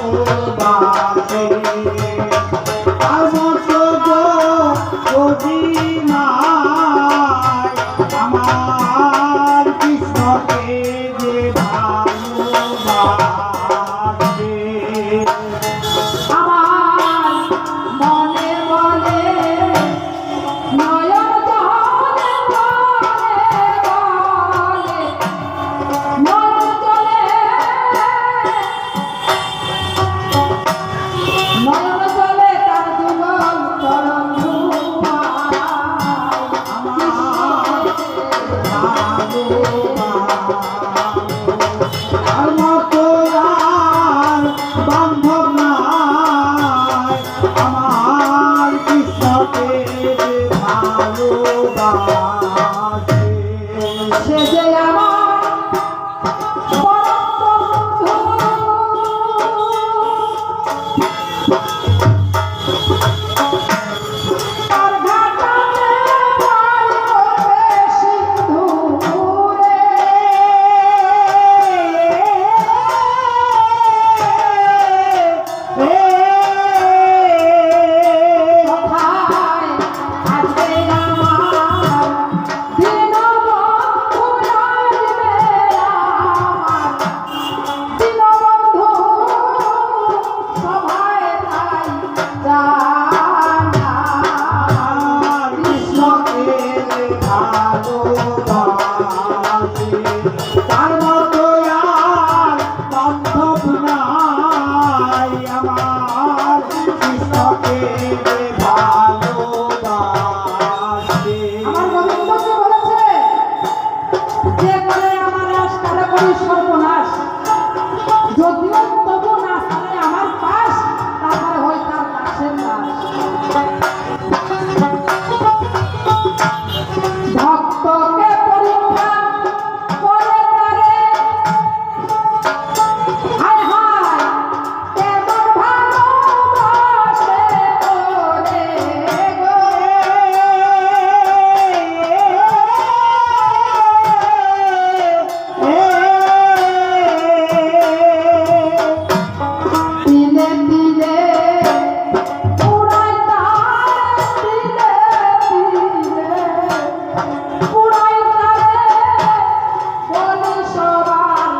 ভালোবাসে আর মতো যদি নাই আমার কৃষ্ণকে যে ভালোবাসে আমার মনে বলে নয়ন জলে নয়ন জলে নয়ন জলে তার দুলন তরঙ্গ আর মতো আর বান্ধব নাই আমার কৃষ্ণকে যে ভালোবাসে সে যে আমার পরম তার ঘাটাতে পাইবে সিন্ধুরে কোথায় আসবে আমার দীনবন্ধু আসবে আমার দীনবন্ধু সভায় তাই জানা কৃষ্ণকে যে ভালোবাসে তার মতো আর বান্ধব নাই আমার কৃষ্ণকে যে ভালোবাসে আমার গোবিন্দকে বলেছে যে করে আমার আশ তারা করি সর্বনাশ যদিও তবু না ছাড়ে আমার পাশ তারপরে হয় তার দাসের দাস ভক্তকে পরীক্ষা করে তারে হায় হায় কেমন ভালোবাসে ওরে গো দিলে দিলে পুরাই তার দিলে দিলে পুরাই তারে বলি সবার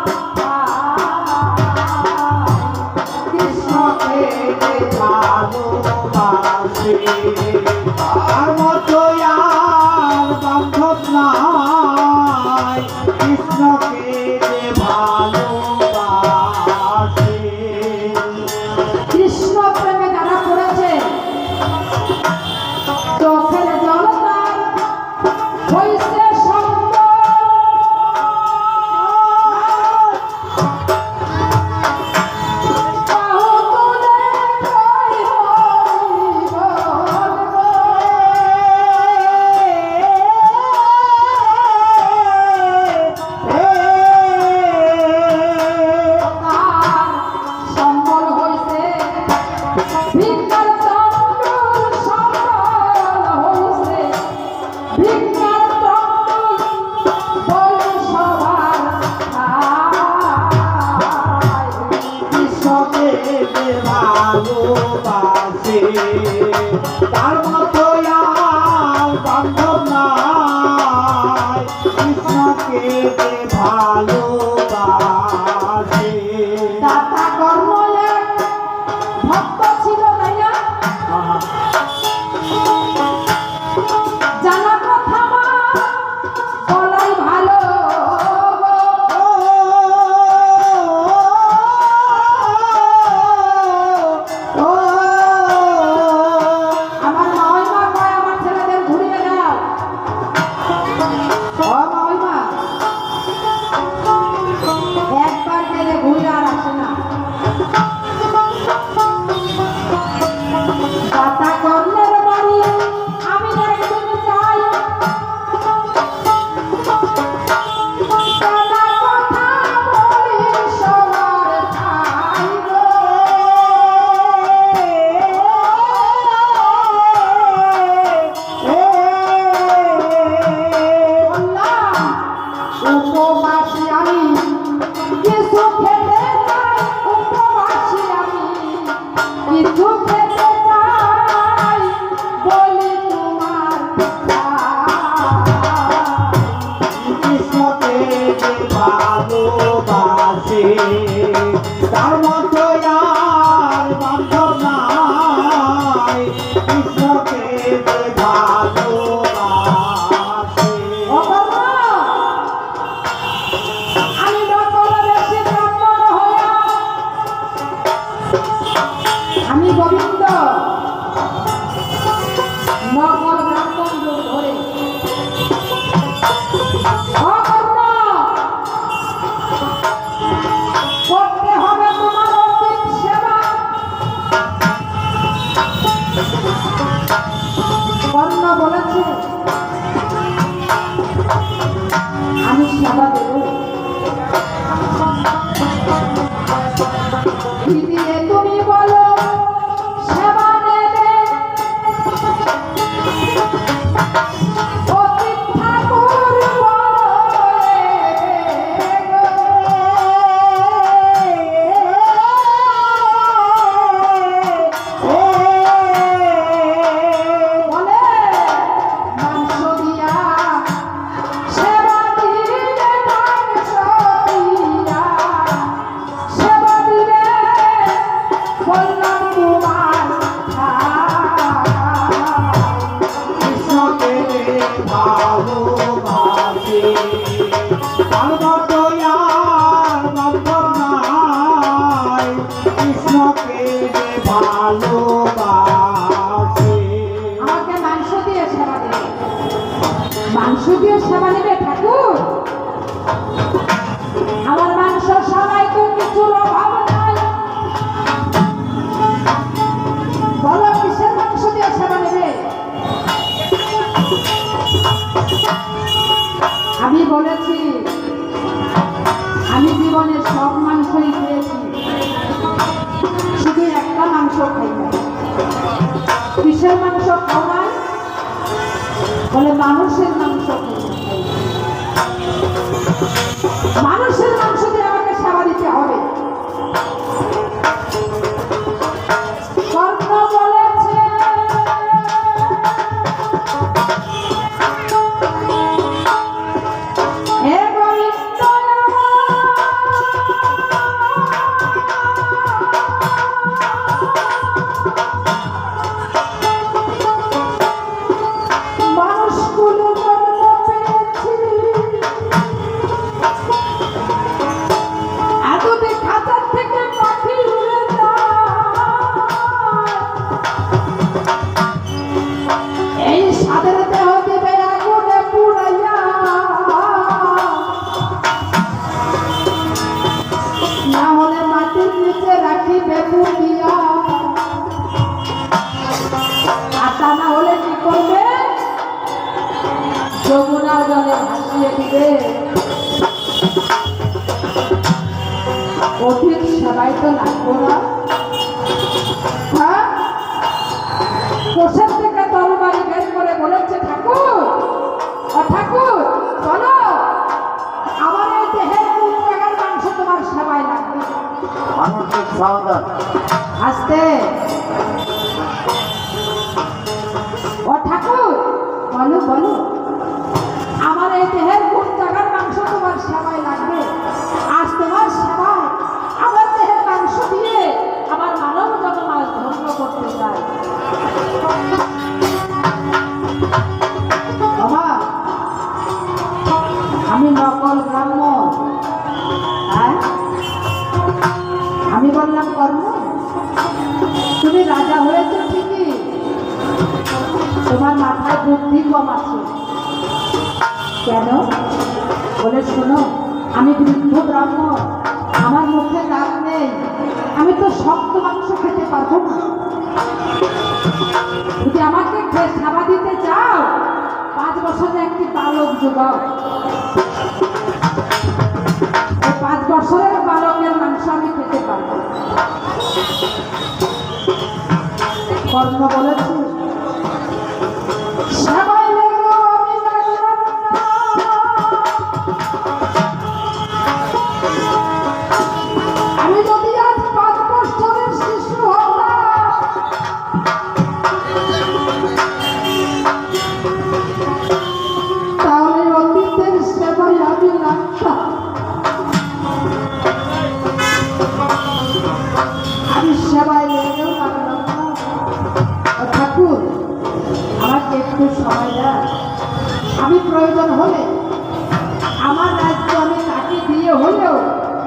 কৃষ্ণকে যে ভালোবাসে তার মতো আর বান্ধব নাই কৃষ্ণকে যে ভালোবাসে কৃষ্ণ প্রেমে যারা পড়েছে চোখের জল তার হইছে সঙ্গ বাহু তুলে কই তার সম্বল হইছে ভিক্ষার তন্ডুল সম্বল হইছে ভিক্ষার তন্ডুল বলি সবার কৃষ্ণকে যে ভালোবাসে তার মতো আর বান্ধব নাই কৃষ্ণকে যে ভালোবাসে দাতা কর্ম এক ভক্ত ছিল তাই না জানা কথা মা বলাই ভালো আমার মাওই মা কয় আমার ছেলেদের ঘুরিয়ে দাও ও মাওই মা একবার গেলে ঘুরে আর আসে না মতো আর বান্ধব নাই কৃষ্ণকে যে ভালোবাসে অকর্ম, আমি নকল বেশি ব্রাহ্মণ হইয়া আমি গোবিন্দ নকল ব্রাহ্মণ রূপ ধরে অকর্ম, করতে হবে তোমার অন্তিম সেবা। কর্ণ বলেছে আমি সেবা দেব। কি দিয়ে তুমি বলো সেবা নেবে? অতি ঠাকুর বলে মাংস দিয়া সেবা দিলে মাংস দিয়া সেবা দিলে বললাম তোমার কৃষ্ণকে যে ভালোবাসে তার মতো আর বান্ধব নাই কৃষ্ণকে যে ভালোবাসে আমাকে মাংস দিয়ে সেবা দেবে। মাংস দিয়ে সেবা নেবে ঠাকুর? আমার মাংস সবাই তো কিছুর অভাব নাই। বলো কিসের মাংস দিয়ে সেবা নেবে? আমি বলেছি আমি জীবনে সব মাংসই খেয়েছি, শুধু একটা মাংস খাই না। কিসের মাংস খাও না? বলে মানুষের মাংস খাই। মানুষের মাংস দিয়ে আমাকে সেবা দিতে হবে। কর্ণ বলেছে হে গোবিন্দ মানুষগুলো জন্ম পেয়েছি, এতদিন খাঁচার থেকে পাখি উড়ে যায়। এই সাদের দেহ দেবে আগুনে পুড়াইয়া, না হলে মাটির নিচে রাখিবে পুড়িয়া, আটা না হলে কি করবে? যমুনা জলে ভাসিয়ে দিবে। অধিক সেবাই তো লাগবো না। হ্যাঁ, কোষের থেকে তরবারি বের করে বলেছে ঠাকুর, ও ঠাকুর বলো আমার এই দেহের কোন জায়গার মাংস তোমার সেবায় লাগবে? মানসিক সাধন আস্তে, ও ঠাকুর বলো বলো আমার এই দেহের কোন জায়গার মাংস তোমার সেবায় লাগবে? আজ তোমার সেবায় আমার দেহের মাংস দিয়ে আমার মানব জন্ম আজ ধন্য করতে চাই। বাবা আমি নকল ব্রাহ্মণ, হ্যাঁ আমি বললাম কর্ম তুমি রাজা হয়েছে ঠিকই, তোমার মাথায় বুদ্ধি কম আছে। কেন? বলে শোনো আমি বৃদ্ধ ব্রাহ্মণ, আমার মুখে দাঁত নেই, আমি তো শক্ত মাংস খেতে পারবো না। যদি আমাকে সেবা দিতে চাও 5 বছরে একটি বালক যোগাও। 5 বছরের বালকের মাংস আমি খেতে পারবো। কর্ণ বলেছে সেবাই লেগেও আমি লাগলাম না। আমি যদি আজ 5 বছরের শিশু হতাম, তাহলে অতীতের সেবাই আমি লাগতাম। সময় দেয়? আমি প্রয়োজন হলে আমার রাজ্য আমি তাকে দিয়ে হলেও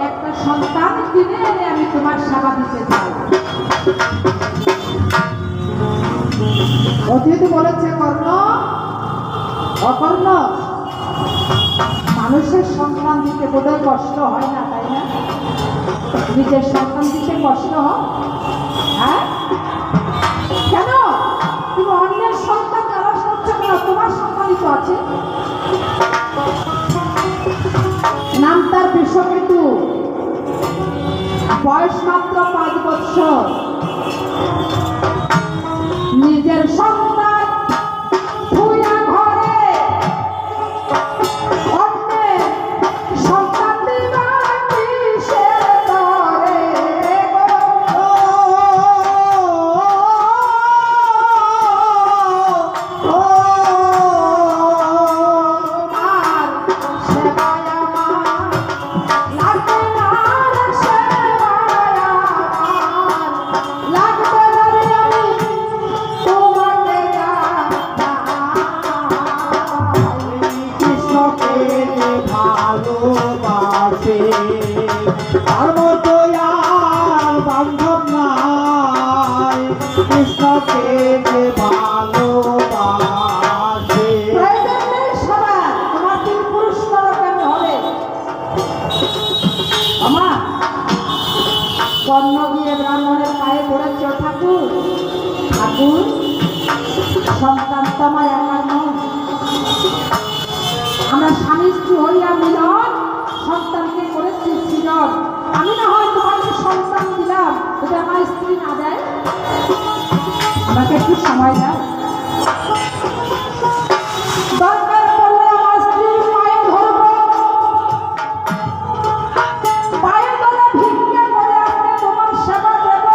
একটা সন্তান কিনে এনে আমি তোমার সেবা দিতে চাই। অতীত বলেছে কর্ণ অকর্ণ, মানুষের সন্তান দিতে বোধহয় কষ্ট হয় না, তাই না? নিজের সন্তান দিতে কষ্ট হয়? হ্যাঁ, কেন তুমি অন্যের সন্তান তালাশ করছো কেন? তোমার সন্তানই তো আছে। নাম তার বিষকেতু, বয়স মাত্র 5 বছর। নিজের সন্তান থুইয়া ঘরে অন্যের সন্তান দিবা কিসের তরে গো? আর সেবায় আমার লাগবে না রে, সেবায় আমার লাগবে না রে, আমি তোমাকে কৃষ্ণকে যে ভালোবাসে তার মতো আর বান্ধব নাই। কৃষ্ণকে যে ভালোবাসে প্রয়োজন নেই সবার, তোমার 3 পুরুষ নরকের হবে। আমার কর্ণ গিয়ে ব্রাহ্মণের পায়ে পড়েছে, ঠাকুর ঠাকুর সন্তান তো আমার একার নয়, আমরা স্বামী স্ত্রী হইয়া মিলন সন্তানকে করেছি সৃজন। আমি না হয় তোমাকে সন্তান দিলাম, যদি আমার স্ত্রী না দেয়, আমাকে একটু সময় দেয়। দরকার পড়লে আমার স্ত্রীর পায়ে ধরবো, পায়ে ধরে ভিক্ষা করে আপনি তোমার সেবা দেব।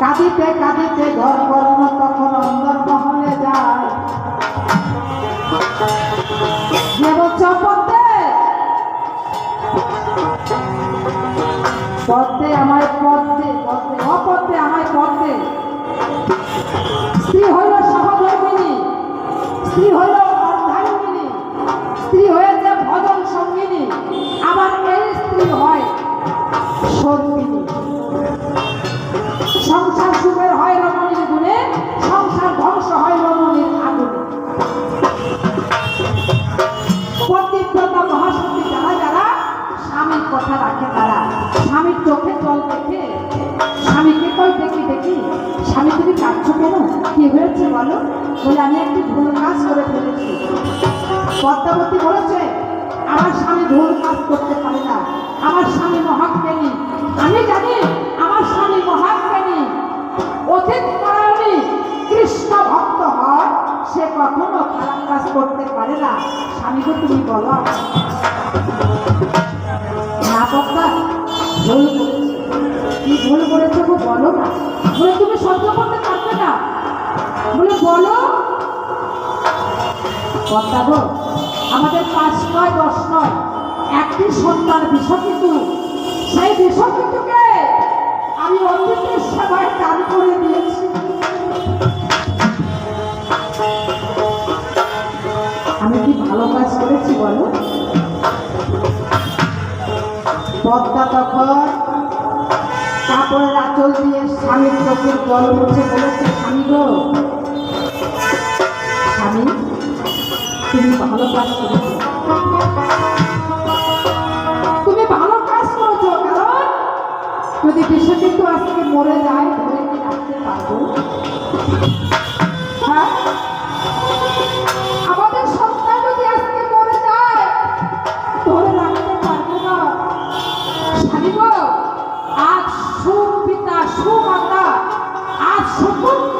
কাঁদিতে কাঁদিতে ঘর কর্ম তখন অন্দর মহলে যায়। দেব চপতে পদ্মে আমায় পদ্মে পদ্মে অপদ্মে আমায় পদ্মে। স্ত্রী হইল সহধর্মিনী, স্ত্রী হইল অর্ধাঙ্গিনী, স্ত্রী হয়েছে ভজন সঙ্গিনী, আবার এই স্ত্রী হয় সঙ্গিনী। সংসার সুখের হয় রমণীর গুণে, সংসার ধ্বংস হয় রমণীর আগুনে। পতিব্রতা মহাশক্তি যারা যারা স্বামীর কথা রাখে, তারা স্বামীর চোখে জল দেখে স্বামীকে কই দেখি দেখি, স্বামী তুমি কাঁদছো কেন, কি হয়েছে বলো? বলে আমি একটি ভুল কাজ করে ফেলেছি। পদ্মাবতী বলেছে আমার স্বামী ভুল কাজ করতে পারে না, আমার স্বামী মহাজ্ঞানী। আমি জানি আমার স্বামী মহাজ্ঞানী, অতীত পরায়ণী, কৃষ্ণ ভক্ত হয়, সে কখনো খারাপ কাজ করতে পারে না। স্বামীকে তুমি বলো না পদ্মা ভুল করেছে, কি ভুল করেছে গো বলো না। বলে তুমি সহ্য করতে পারবে না, বলে বলো। পদ্মা গো, আমাদের 5 নয় 10 নয়, একটি সন্তান বিষকিতু, সেই বিষকিতুকে আমি অতীতের সেবায় দান করে দিয়েছি। আমি কি ভালো কাজ করেছি বলো? পদ্মা তখন কাপড়ের আঁচল দিয়ে স্বামীর চোখের জল মুছে বলেছে, স্বামী গো, স্বামী তুমি ভালো কাজ করেছো, তুমি ভালো কাজ করেছো। কারণ যদি বিষয়টিকে আজকে মরে যায় ধরে কি রাখতে পারবো? হ্যাঁ, আমাদের সন্তান যদি আজকে মরে যায় ধরে রাখতে পারবো না। স্বামী গো, আজ সুপিতা সুমাতা, আজ সুপুত্র